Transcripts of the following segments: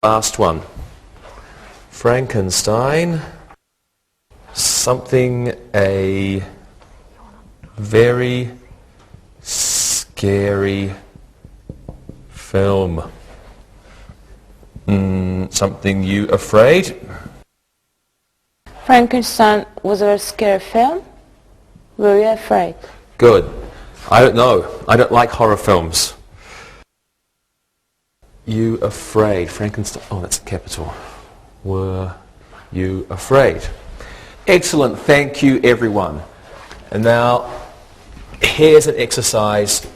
Last one. Frankenstein. Something a very scary film. Something you afraid? Frankenstein was a very scary film. Were you afraid? Good. I don't know. I don't like horror films. You afraid? Frankenstein. Oh, that's a capital. Were you afraid? Excellent. Thank you, everyone. And now, here's an exercise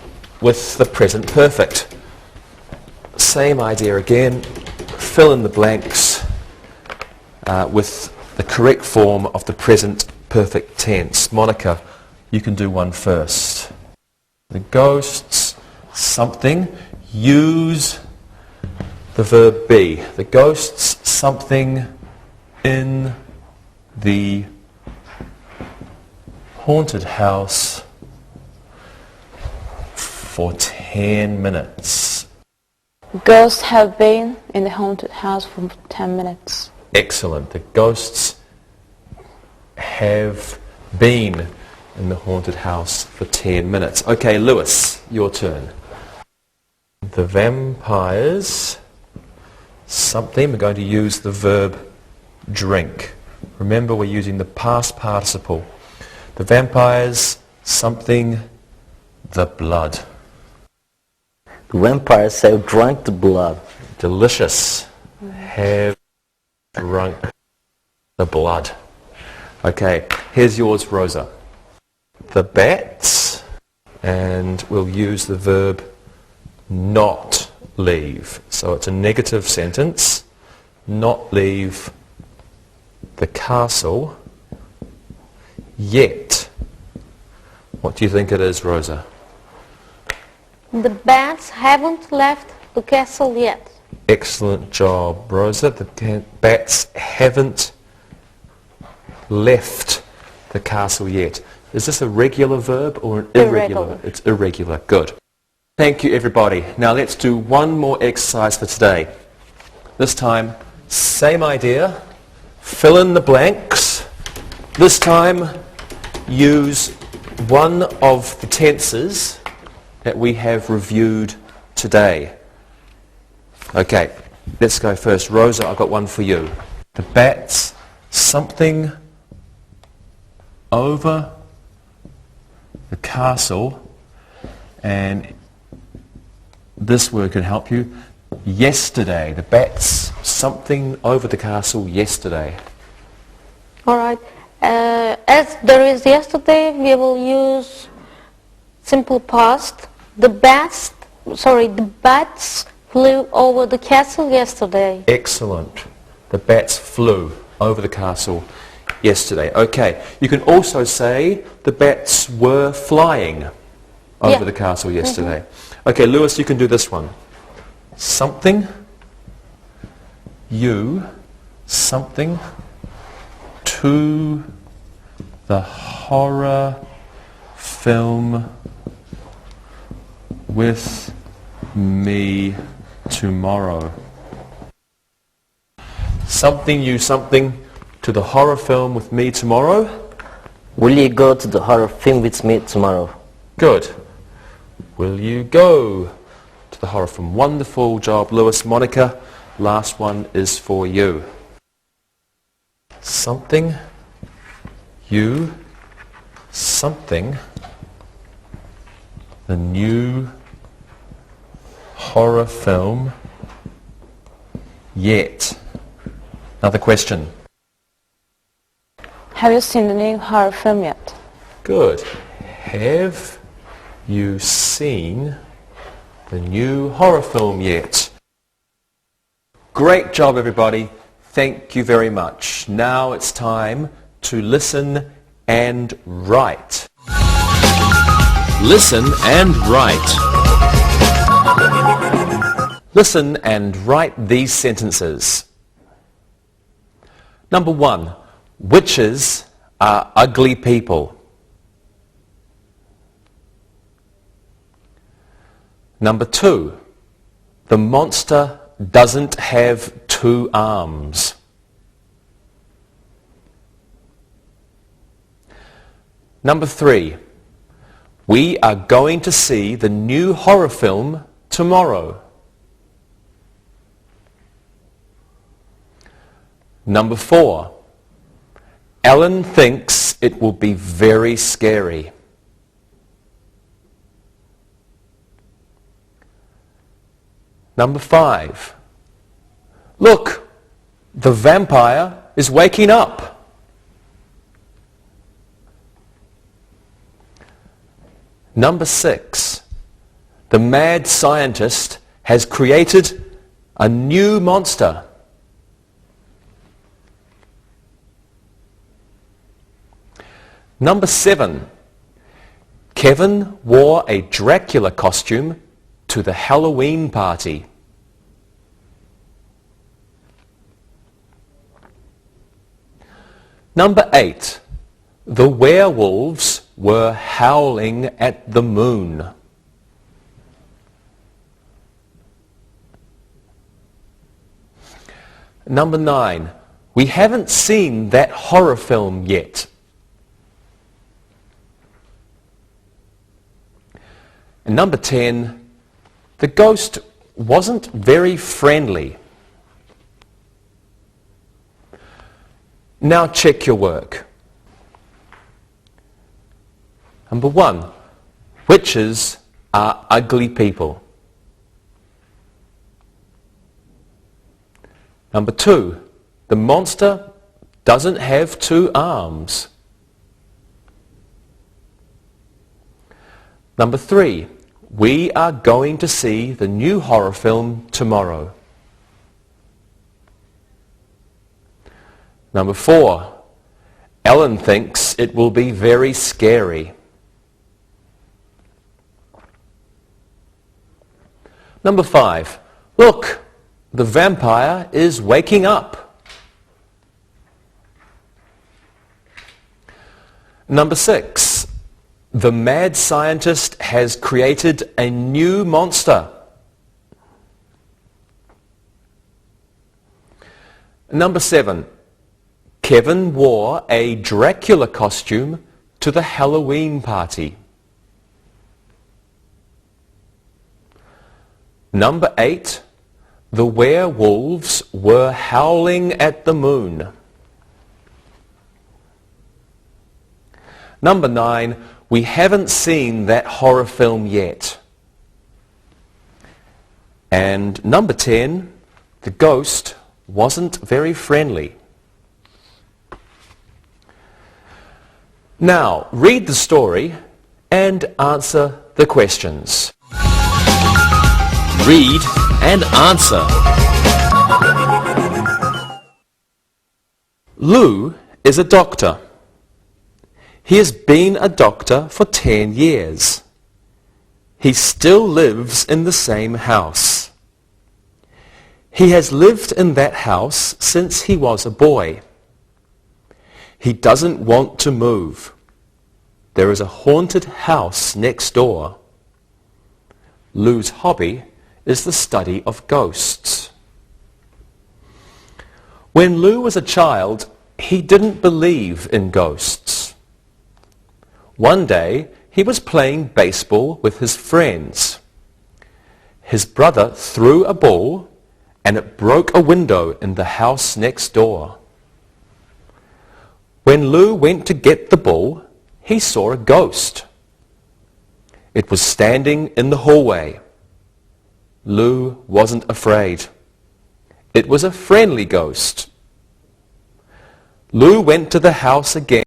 with the present perfect. Same idea again. Fill in the blanks with the correct form of the present perfect tense. Monica, you can do one first. The ghosts, something, use the verb be. The ghosts, something in the haunted house for 10 minutes. Ghosts have been in the haunted house for 10 minutes. Excellent. The ghosts have been in the haunted house for 10 minutes. Okay, Lewis, your turn. The vampires, something, we're going to use the verb drink. Remember, we're using the past participle. The vampires, something, the blood. The vampires have drunk the blood. Delicious. Have drunk the blood. Okay, here's yours, Rosa. The bats, and we'll use the verb not leave. So it's a negative sentence. Not leave the castle yet. What do you think it is, Rosa? The bats haven't left the castle yet. Excellent job, Rosa. The bats haven't left the castle yet. Is this a regular verb or an irregular verb? It's irregular. Good. Thank you, everybody. Now let's do one more exercise for today. This time, same idea. Fill in the blanks. This time, use one of the tenses that we have reviewed today. Okay, let's go first. Rosa, I've got one for you. The bats, something over the castle, and this word can help you. Yesterday. The bats, something over the castle yesterday. All right. As there is yesterday, we will use simple past. The bats flew over the castle yesterday. Excellent. The bats flew over the castle yesterday. Okay. You can also say the bats were flying over the castle yesterday. Okay, Lewis, you can do this one. Something, you, something, to the horror film with me tomorrow. Something, you, something, to the horror film with me tomorrow. Will you go to the horror film with me tomorrow? Good. Will you go to the horror film? Wonderful job, Lewis. Monica, last one is for you. Something, you, something, the new horror film yet. Another question. Have you seen the new horror film yet? Good. Have you seen the new horror film yet? Great job, everybody. Thank you very much. Now it's time to listen and write. Listen and write. Listen and write these sentences. Number 1. Witches are ugly people. Number 2. The monster doesn't have two arms? Number 3. We are going to see the new horror film tomorrow. Number 4. Alan thinks it will be very scary. Number 5. Look, the vampire is waking up. Number 6. The mad scientist has created a new monster. Number 7. Kevin wore a Dracula costume to the Halloween party. Number 8. The werewolves were howling at the moon. Number 9. We haven't seen that horror film yet. And number 10. The ghost wasn't very friendly. Now check your work. Number 1. Witches are ugly people. Number 2. The monster doesn't have two arms. Number 3. We are going to see the new horror film tomorrow. Number 4. Ellen thinks it will be very scary. Number 5. Look, the vampire is waking up. Number 6. The mad scientist has created a new monster. Number 7. Kevin wore a Dracula costume to the Halloween party. Number 8. The werewolves were howling at the moon. Number 9. We haven't seen that horror film yet. And number 10. The ghost wasn't very friendly. Now, read the story and answer the questions. Read and answer. Lou is a doctor. He has been a doctor for 10 years. He still lives in the same house. He has lived in that house since he was a boy. He doesn't want to move. There is a haunted house next door. Lou's hobby is the study of ghosts. When Lou was a child, he didn't believe in ghosts. One day, he was playing baseball with his friends. His brother threw a ball and it broke a window in the house next door. When Lou went to get the ball, he saw a ghost. It was standing in the hallway. Lou wasn't afraid. It was a friendly ghost. Lou went to the house again